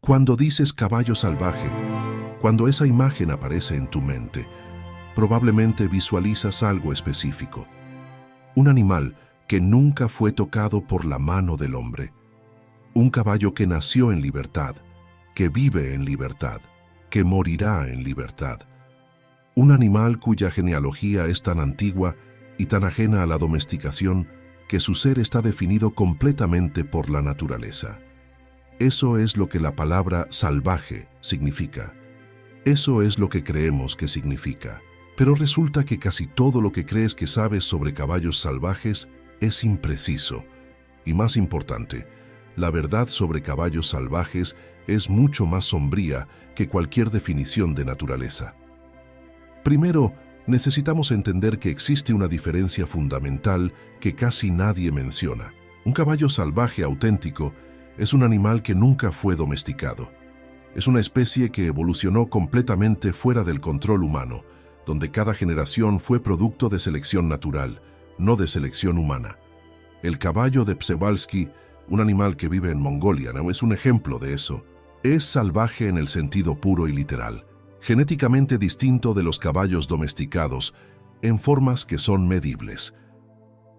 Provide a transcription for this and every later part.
Cuando dices caballo salvaje, cuando esa imagen aparece en tu mente, probablemente visualizas algo específico. Un animal que nunca fue tocado por la mano del hombre. Un caballo que nació en libertad, que vive en libertad, que morirá en libertad. Un animal cuya genealogía es tan antigua y tan ajena a la domesticación que su ser está definido completamente por la naturaleza. Eso es lo que la palabra salvaje significa. Eso es lo que creemos que significa. Pero resulta que casi todo lo que crees que sabes sobre caballos salvajes es impreciso. Y más importante, la verdad sobre caballos salvajes es mucho más sombría que cualquier definición de naturaleza. Primero, necesitamos entender que existe una diferencia fundamental que casi nadie menciona. Un caballo salvaje auténtico es un animal que nunca fue domesticado. Es una especie que evolucionó completamente fuera del control humano, donde cada generación fue producto de selección natural, no de selección humana. El caballo de Przewalski, un animal que vive en Mongolia, ¿no?, es un ejemplo de eso. Es salvaje en el sentido puro y literal, genéticamente distinto de los caballos domesticados, en formas que son medibles,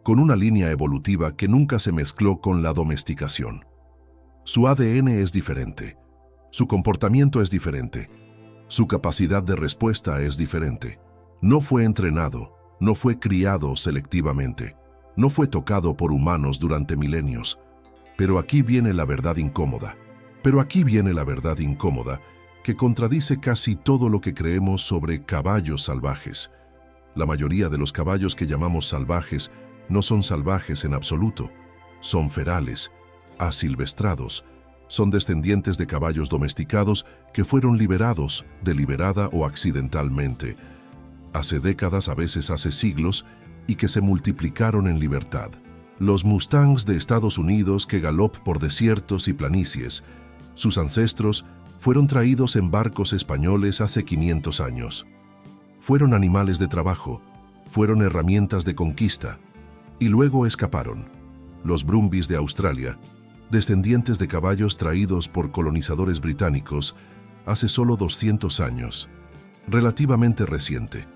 con una línea evolutiva que nunca se mezcló con la domesticación. Su ADN es diferente, su comportamiento es diferente, su capacidad de respuesta es diferente. No fue entrenado, no fue criado selectivamente, no fue tocado por humanos durante milenios. Pero aquí viene la verdad incómoda. Que contradice casi todo lo que creemos sobre caballos salvajes. La mayoría de los caballos que llamamos salvajes no son salvajes en absoluto. Son ferales, asilvestrados, son descendientes de caballos domesticados que fueron liberados, deliberada o accidentalmente, hace décadas, a veces hace siglos, y que se multiplicaron en libertad. Los Mustangs de Estados Unidos que galop por desiertos y planicies, sus ancestros fueron traídos en barcos españoles hace 500 años. Fueron animales de trabajo, fueron herramientas de conquista, y luego escaparon. Los Brumbies de Australia, descendientes de caballos traídos por colonizadores británicos hace solo 200 años, relativamente reciente,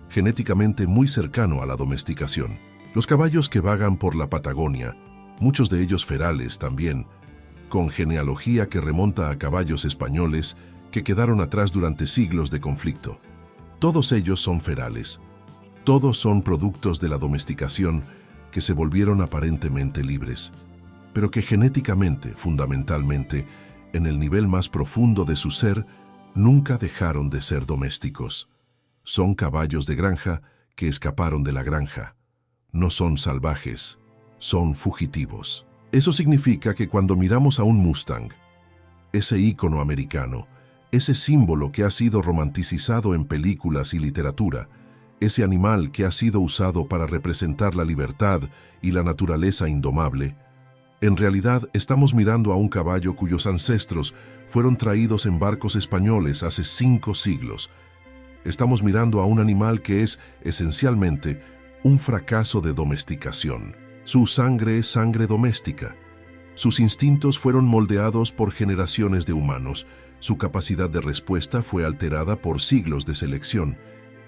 genéticamente muy cercano a la domesticación. Los caballos que vagan por la Patagonia, muchos de ellos ferales también, con genealogía que remonta a caballos españoles que quedaron atrás durante siglos de conflicto. Todos ellos son ferales. Todos son productos de la domesticación que se volvieron aparentemente libres, pero que genéticamente, fundamentalmente, en el nivel más profundo de su ser, nunca dejaron de ser domésticos. Son caballos de granja que escaparon de la granja. No son salvajes, son fugitivos. Eso significa que cuando miramos a un Mustang, ese ícono americano, ese símbolo que ha sido romanticizado en películas y literatura, ese animal que ha sido usado para representar la libertad y la naturaleza indomable, en realidad estamos mirando a un caballo cuyos ancestros fueron traídos en barcos españoles hace 5 siglos. Estamos mirando a un animal que es, esencialmente, un fracaso de domesticación. Su sangre es sangre doméstica. Sus instintos fueron moldeados por generaciones de humanos. Su capacidad de respuesta fue alterada por siglos de selección.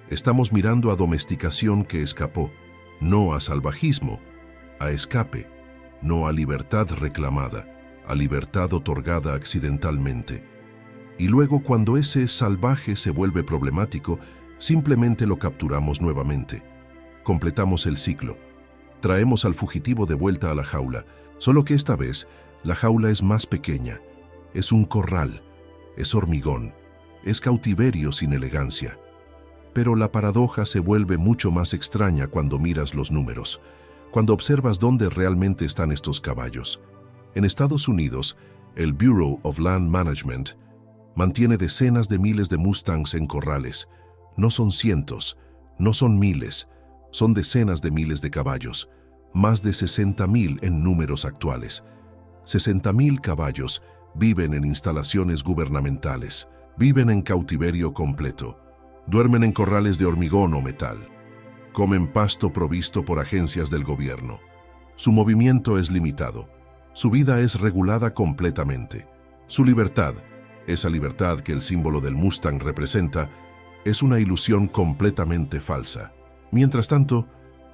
Estamos mirando a domesticación que escapó, no a salvajismo, a escape, no a libertad reclamada, a libertad otorgada accidentalmente. Y luego, cuando ese salvaje se vuelve problemático, simplemente lo capturamos nuevamente. Completamos el ciclo. Traemos al fugitivo de vuelta a la jaula, solo que esta vez la jaula es más pequeña. Es un corral, es hormigón, es cautiverio sin elegancia. Pero la paradoja se vuelve mucho más extraña cuando miras los números, cuando observas dónde realmente están estos caballos. En Estados Unidos, el Bureau of Land Management mantiene decenas de miles de Mustangs en corrales. No son cientos, no son miles, son decenas de miles de caballos, más de 60,000 en números actuales. 60,000 caballos viven en instalaciones gubernamentales, viven en cautiverio completo, duermen en corrales de hormigón o metal, comen pasto provisto por agencias del gobierno. Su movimiento es limitado, su vida es regulada completamente. Su libertad, Esa libertad que el símbolo del Mustang representa es una ilusión completamente falsa. Mientras tanto,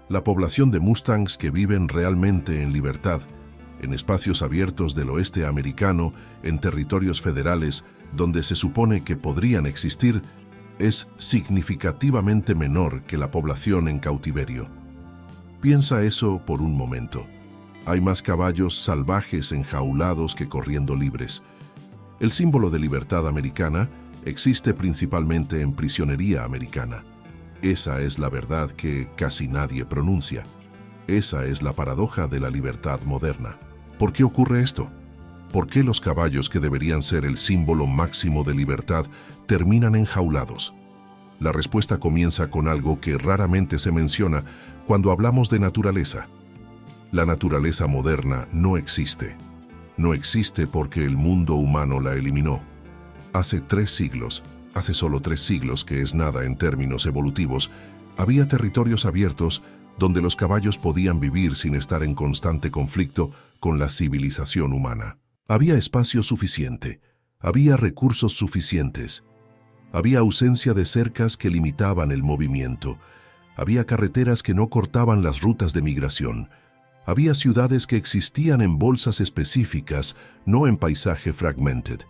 la población de Mustangs que viven realmente en libertad, en espacios abiertos del oeste americano, en territorios federales donde se supone que podrían existir, es significativamente menor que la población en cautiverio. Piensa eso por un momento. Hay más caballos salvajes enjaulados que corriendo libres. El símbolo de libertad americana existe principalmente en prisionería americana. Esa es la verdad que casi nadie pronuncia. Esa es la paradoja de la libertad moderna. ¿Por qué ocurre esto? ¿Por qué los caballos que deberían ser el símbolo máximo de libertad terminan enjaulados? La respuesta comienza con algo que raramente se menciona cuando hablamos de naturaleza. La naturaleza moderna no existe. No existe porque el mundo humano la eliminó. Hace solo 3 siglos, que es nada en términos evolutivos, había territorios abiertos donde los caballos podían vivir sin estar en constante conflicto con la civilización humana. Había espacio suficiente, había recursos suficientes, había ausencia de cercas que limitaban el movimiento, había carreteras que no cortaban las rutas de migración, había ciudades que existían en bolsas específicas, no en paisaje fragmented.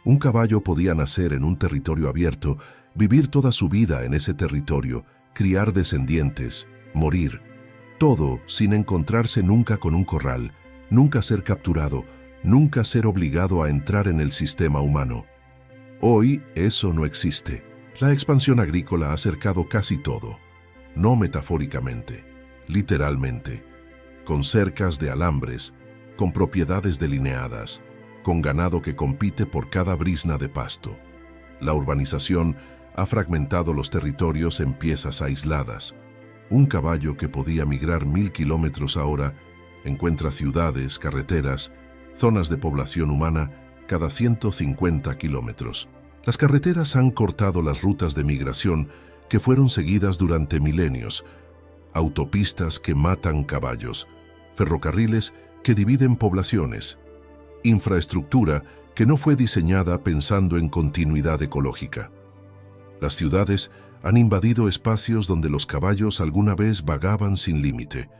Un caballo podía nacer en un territorio abierto, vivir toda su vida en ese territorio, criar descendientes, morir. Todo sin encontrarse nunca con un corral, nunca ser capturado, nunca ser obligado a entrar en el sistema humano. Hoy eso no existe. La expansión agrícola ha cercado casi todo, no metafóricamente, literalmente, con cercas de alambres, con propiedades delineadas, con ganado que compite por cada brizna de pasto. La urbanización ha fragmentado los territorios en piezas aisladas. Un caballo que podía migrar 1000 kilómetros ahora encuentra ciudades, carreteras, zonas de población humana cada 150 kilómetros. Las carreteras han cortado las rutas de migración que fueron seguidas durante milenios, autopistas que matan caballos, ferrocarriles que dividen poblaciones, infraestructura que no fue diseñada pensando en continuidad ecológica. Las ciudades han invadido espacios donde los caballos alguna vez vagaban sin límite.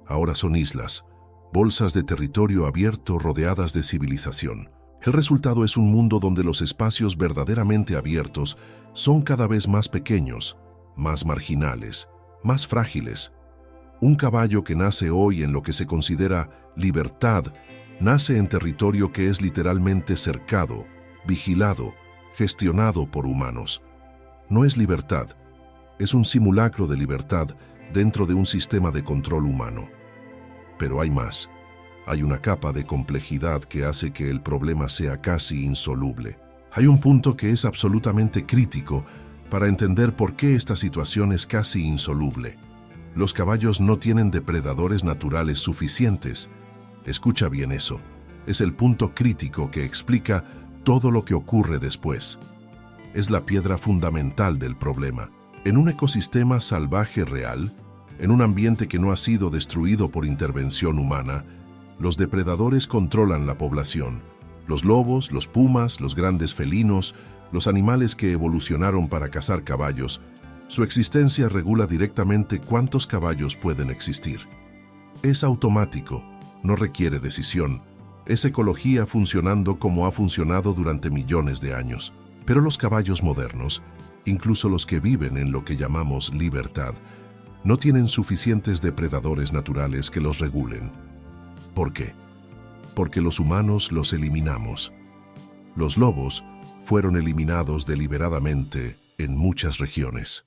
Ahora son islas, bolsas de territorio abierto rodeadas de civilización. El resultado es un mundo donde los espacios verdaderamente abiertos son cada vez más pequeños, más marginales, más frágiles. Un caballo que nace hoy en lo que se considera libertad, nace en territorio que es literalmente cercado, vigilado, gestionado por humanos. No es libertad, es un simulacro de libertad dentro de un sistema de control humano. Pero hay más. Hay una capa de complejidad que hace que el problema sea casi insoluble. Hay un punto que es absolutamente crítico para entender por qué esta situación es casi insoluble. Los caballos no tienen depredadores naturales suficientes. Escucha bien eso. Es el punto crítico que explica todo lo que ocurre después. Es la piedra fundamental del problema. En un ecosistema salvaje real, en un ambiente que no ha sido destruido por intervención humana, los depredadores controlan la población. Los lobos, los pumas, los grandes felinos, los animales que evolucionaron para cazar caballos, su existencia regula directamente cuántos caballos pueden existir. Es automático, no requiere decisión. Es ecología funcionando como ha funcionado durante millones de años. Pero los caballos modernos, incluso los que viven en lo que llamamos libertad, no tienen suficientes depredadores naturales que los regulen. ¿Por qué? Porque los humanos los eliminamos. Los lobos fueron eliminados deliberadamente en muchas regiones.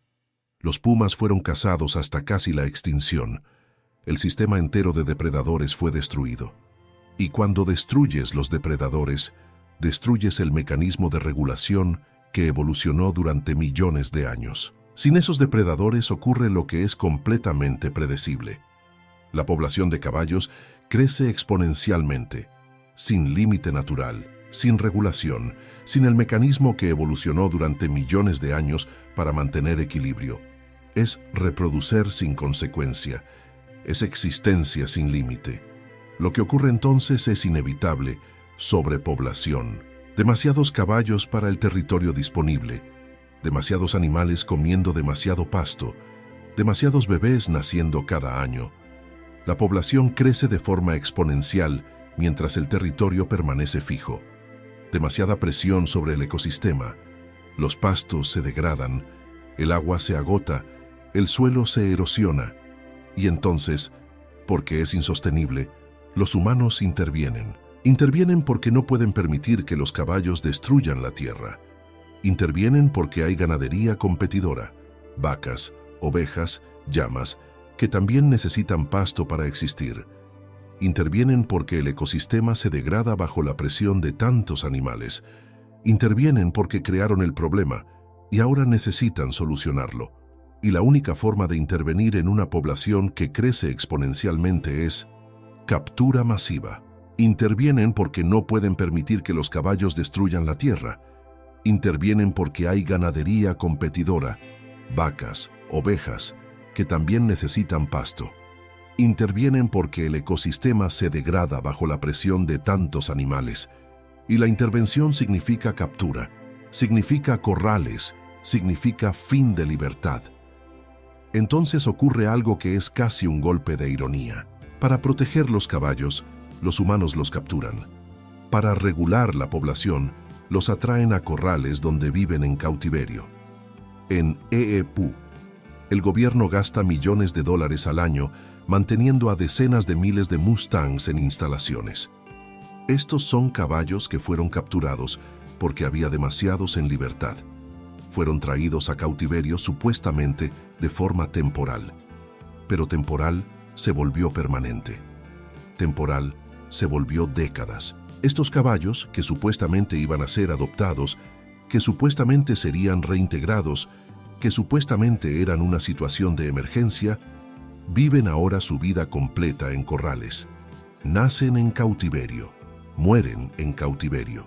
Los pumas fueron cazados hasta casi la extinción. El sistema entero de depredadores fue destruido. Y cuando destruyes los depredadores, destruyes el mecanismo de regulación que evolucionó durante millones de años. Sin esos depredadores ocurre lo que es completamente predecible. La población de caballos crece exponencialmente, sin límite natural, sin regulación, sin el mecanismo que evolucionó durante millones de años para mantener equilibrio. Es reproducir sin consecuencia, es existencia sin límite. Lo que ocurre entonces es inevitable: sobrepoblación, Demasiados caballos para el territorio disponible, demasiados animales comiendo demasiado pasto, demasiados bebés naciendo cada año. La población crece de forma exponencial mientras el territorio permanece fijo. Demasiada presión sobre el ecosistema. Los pastos se degradan, el agua se agota, el suelo se erosiona. Y entonces, porque es insostenible, los humanos intervienen. Intervienen porque no pueden permitir que los caballos destruyan la tierra. Intervienen porque hay ganadería competidora, vacas, ovejas, llamas, que también necesitan pasto para existir. Intervienen porque el ecosistema se degrada bajo la presión de tantos animales. Intervienen porque crearon el problema y ahora necesitan solucionarlo. Y la única forma de intervenir en una población que crece exponencialmente es captura masiva. Intervienen porque no pueden permitir que los caballos destruyan la tierra. Intervienen porque hay ganadería competidora, vacas, ovejas, que también necesitan pasto. Intervienen porque el ecosistema se degrada bajo la presión de tantos animales. Y la intervención significa captura, significa corrales, significa fin de libertad. Entonces ocurre algo que es casi un golpe de ironía. Para proteger los caballos, los humanos los capturan. Para regular la población, los atraen a corrales donde viven en cautiverio. En EEPU, el gobierno gasta millones de dólares al año manteniendo a decenas de miles de Mustangs en instalaciones. Estos son caballos que fueron capturados porque había demasiados en libertad. Fueron traídos a cautiverio supuestamente de forma temporal. Pero temporal se volvió permanente. Temporal se volvió décadas. Estos caballos, que supuestamente iban a ser adoptados, que supuestamente serían reintegrados, que supuestamente eran una situación de emergencia, viven ahora su vida completa en corrales. Nacen en cautiverio, mueren en cautiverio.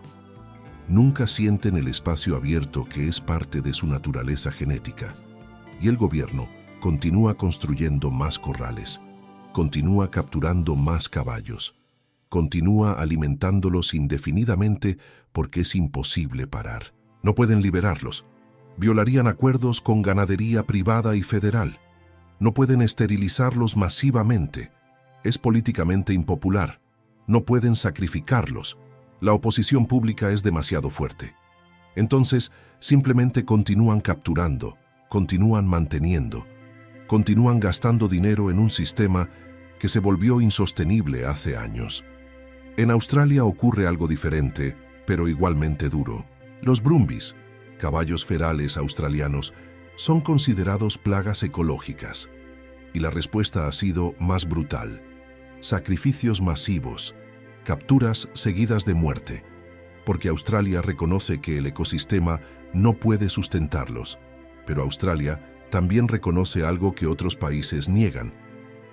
Nunca sienten el espacio abierto que es parte de su naturaleza genética. Y el gobierno continúa construyendo más corrales, continúa capturando más caballos, continúa alimentándolos indefinidamente porque es imposible parar. No pueden liberarlos. Violarían acuerdos con ganadería privada y federal. No pueden esterilizarlos masivamente. Es políticamente impopular. No pueden sacrificarlos. La oposición pública es demasiado fuerte. Entonces, simplemente continúan capturando, continúan manteniendo, continúan gastando dinero en un sistema que se volvió insostenible hace años. En Australia ocurre algo diferente, pero igualmente duro. Los brumbies, caballos ferales australianos, son considerados plagas ecológicas. Y la respuesta ha sido más brutal. Sacrificios masivos, capturas seguidas de muerte, porque Australia reconoce que el ecosistema no puede sustentarlos. Pero Australia también reconoce algo que otros países niegan,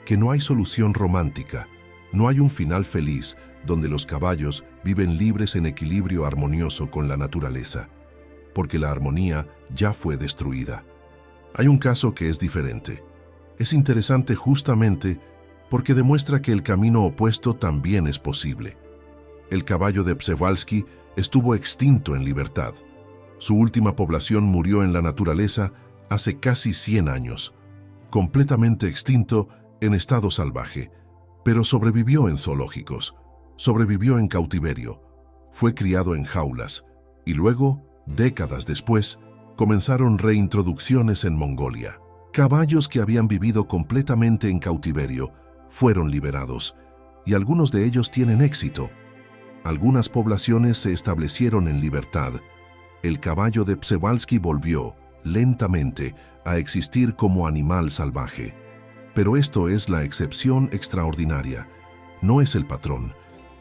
que no hay solución romántica, no hay un final feliz donde los caballos viven libres en equilibrio armonioso con la naturaleza, porque la armonía ya fue destruida. Hay un caso que es diferente. Es interesante justamente porque demuestra que el camino opuesto también es posible. El caballo de Przewalski estuvo extinto en libertad. Su última población murió en la naturaleza hace casi 100 años, completamente extinto en estado salvaje, pero sobrevivió en zoológicos, sobrevivió en cautiverio, fue criado en jaulas y luego, décadas después, comenzaron reintroducciones en Mongolia. Caballos que habían vivido completamente en cautiverio fueron liberados y algunos de ellos tienen éxito. Algunas poblaciones se establecieron en libertad. El caballo de Przewalski volvió, lentamente, a existir como animal salvaje. Pero esto es la excepción extraordinaria, no es el patrón.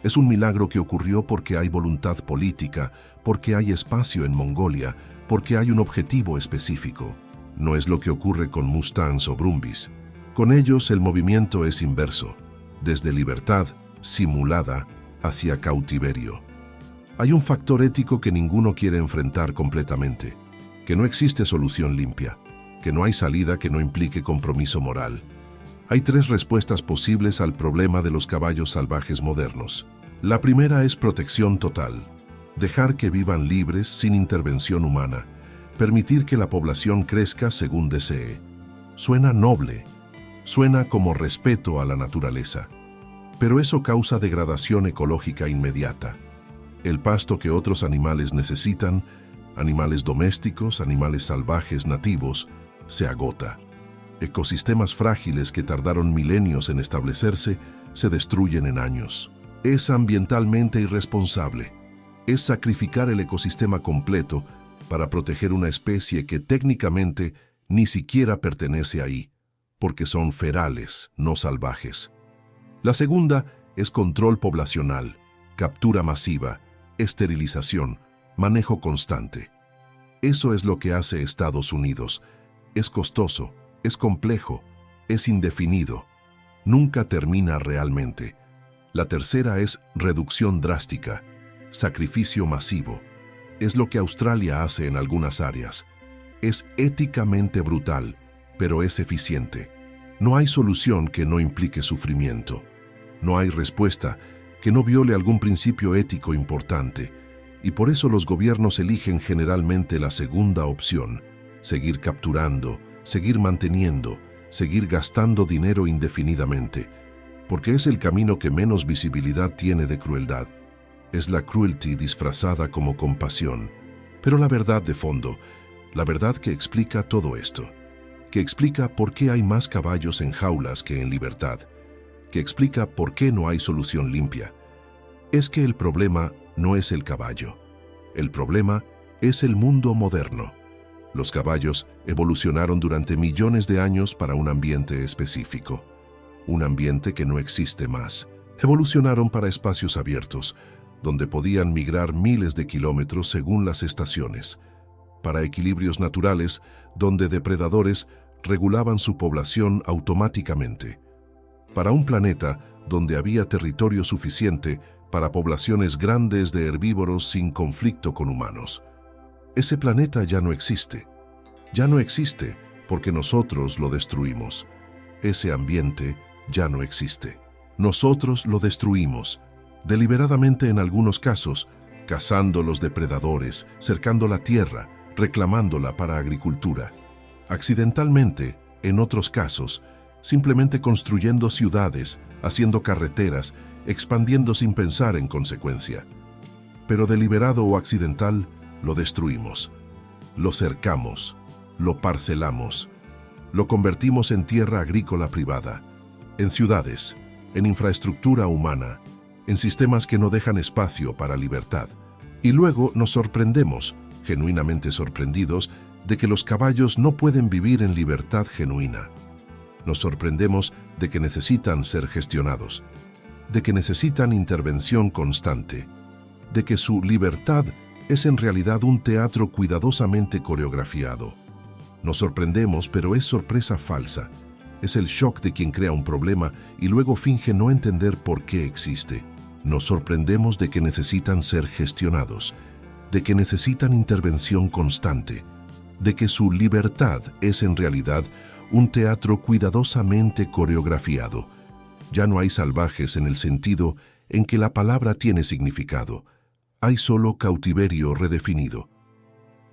Es un milagro que ocurrió porque hay voluntad política, porque hay espacio en Mongolia, porque hay un objetivo específico. No es lo que ocurre con Mustangs o Brumbies. Con ellos el movimiento es inverso, desde libertad, simulada, hacia cautiverio. Hay un factor ético que ninguno quiere enfrentar completamente, que no existe solución limpia, que no hay salida que no implique compromiso moral. Hay 3 respuestas posibles al problema de los caballos salvajes modernos. La primera es protección total. dejar que vivan libres sin intervención humana, permitir que la población crezca según desee. Suena noble, suena como respeto a la naturaleza, pero eso causa degradación ecológica inmediata. El pasto que otros animales necesitan, animales domésticos, animales salvajes nativos, se agota. Ecosistemas frágiles que tardaron milenios en establecerse se destruyen en años. Es ambientalmente irresponsable. Es sacrificar el ecosistema completo para proteger una especie que técnicamente ni siquiera pertenece ahí, porque son ferales, no salvajes. La segunda es control poblacional, captura masiva, esterilización, manejo constante. Eso es lo que hace Estados Unidos. Es costoso, es complejo, es indefinido. Nunca termina realmente. La tercera es reducción drástica, sacrificio masivo. Es lo que Australia hace en algunas áreas. Es éticamente brutal, pero es eficiente. No hay solución que no implique sufrimiento. No hay respuesta que no viole algún principio ético importante. Y por eso los gobiernos eligen generalmente la segunda opción: seguir capturando, seguir manteniendo, seguir gastando dinero indefinidamente, porque es el camino que menos visibilidad tiene de crueldad. Es la cruelty disfrazada como compasión. Pero la verdad de fondo, la verdad que explica todo esto, que explica por qué hay más caballos en jaulas que en libertad, que explica por qué no hay solución limpia, es que el problema no es el caballo. El problema es el mundo moderno. Los caballos evolucionaron durante millones de años para un ambiente específico, un ambiente que no existe más. Evolucionaron para espacios abiertos, donde podían migrar miles de kilómetros según las estaciones, para equilibrios naturales donde depredadores regulaban su población automáticamente, para un planeta donde había territorio suficiente para poblaciones grandes de herbívoros sin conflicto con humanos. Ese planeta ya no existe. Ya no existe porque nosotros lo destruimos. Ese ambiente ya no existe. Nosotros lo destruimos, deliberadamente en algunos casos, cazando los depredadores, cercando la tierra, reclamándola para agricultura. Accidentalmente, en otros casos, simplemente construyendo ciudades, haciendo carreteras, expandiendo sin pensar en consecuencia. Pero deliberado o accidental, lo destruimos, lo cercamos, lo parcelamos, lo convertimos en tierra agrícola privada, en ciudades, en infraestructura humana, en sistemas que no dejan espacio para libertad. Y luego nos sorprendemos, genuinamente sorprendidos, de que los caballos no pueden vivir en libertad genuina. Nos sorprendemos de que necesitan ser gestionados, de que necesitan intervención constante, de que su libertad es en realidad un teatro cuidadosamente coreografiado. Nos sorprendemos, pero es sorpresa falsa. Es el shock de quien crea un problema y luego finge no entender por qué existe. Nos sorprendemos de que necesitan ser gestionados, de que necesitan intervención constante, de que su libertad es en realidad un teatro cuidadosamente coreografiado. Ya no hay salvajes en el sentido en que la palabra tiene significado. Hay solo cautiverio redefinido.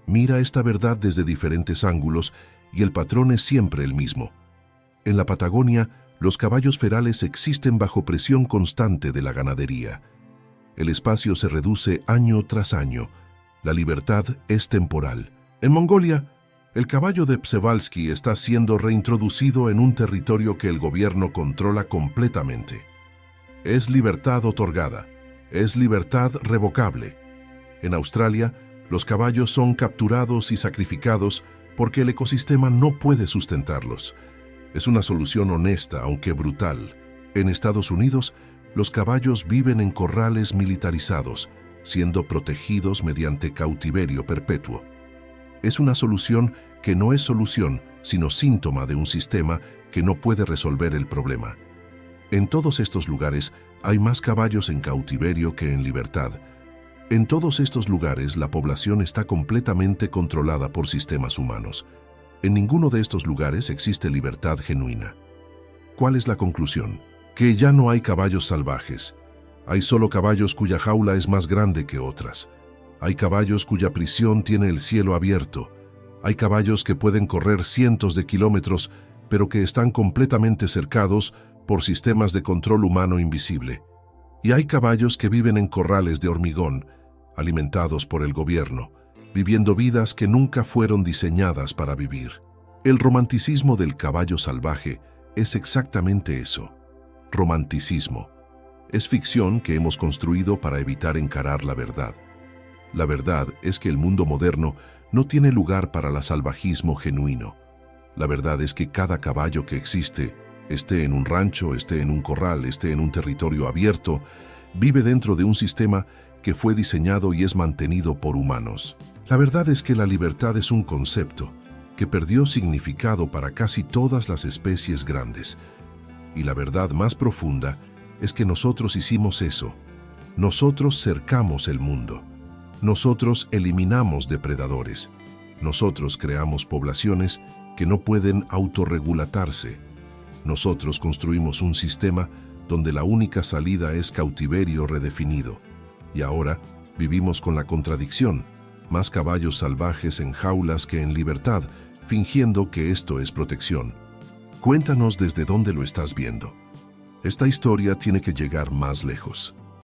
Mira esta verdad desde diferentes ángulos y el patrón es siempre el mismo. En la Patagonia, los caballos ferales existen bajo presión constante de la ganadería. El espacio se reduce año tras año. La libertad es temporal. En Mongolia, el caballo de Przewalski está siendo reintroducido en un territorio que el gobierno controla completamente. Es libertad otorgada. Es libertad revocable. En Australia, los caballos son capturados y sacrificados porque el ecosistema no puede sustentarlos. Es una solución honesta, aunque brutal. En Estados Unidos, los caballos viven en corrales militarizados, siendo protegidos mediante cautiverio perpetuo. Es una solución que no es solución, sino síntoma de un sistema que no puede resolver el problema. En todos estos lugares hay más caballos en cautiverio que en libertad. En todos estos lugares la población está completamente controlada por sistemas humanos. En ninguno de estos lugares existe libertad genuina. ¿Cuál es la conclusión? Que ya no hay caballos salvajes. Hay solo caballos cuya jaula es más grande que otras. Hay caballos cuya prisión tiene el cielo abierto. Hay caballos que pueden correr cientos de kilómetros, pero que están completamente cercados por sistemas de control humano invisible. Y hay caballos que viven en corrales de hormigón, alimentados por el gobierno, viviendo vidas que nunca fueron diseñadas para vivir. El romanticismo del caballo salvaje es exactamente eso. Romanticismo. Es ficción que hemos construido para evitar encarar la verdad. La verdad es que el mundo moderno no tiene lugar para el salvajismo genuino. La verdad es que cada caballo que existe, esté en un rancho, esté en un corral, esté en un territorio abierto, vive dentro de un sistema que fue diseñado y es mantenido por humanos. La verdad es que la libertad es un concepto que perdió significado para casi todas las especies grandes. Y la verdad más profunda es que nosotros hicimos eso. Nosotros cercamos el mundo. Nosotros eliminamos depredadores. Nosotros creamos poblaciones que no pueden autorregulatarse. Nosotros construimos un sistema donde la única salida es cautiverio redefinido. Y ahora vivimos con la contradicción, más caballos salvajes en jaulas que en libertad, fingiendo que esto es protección. Cuéntanos desde dónde lo estás viendo. Esta historia tiene que llegar más lejos.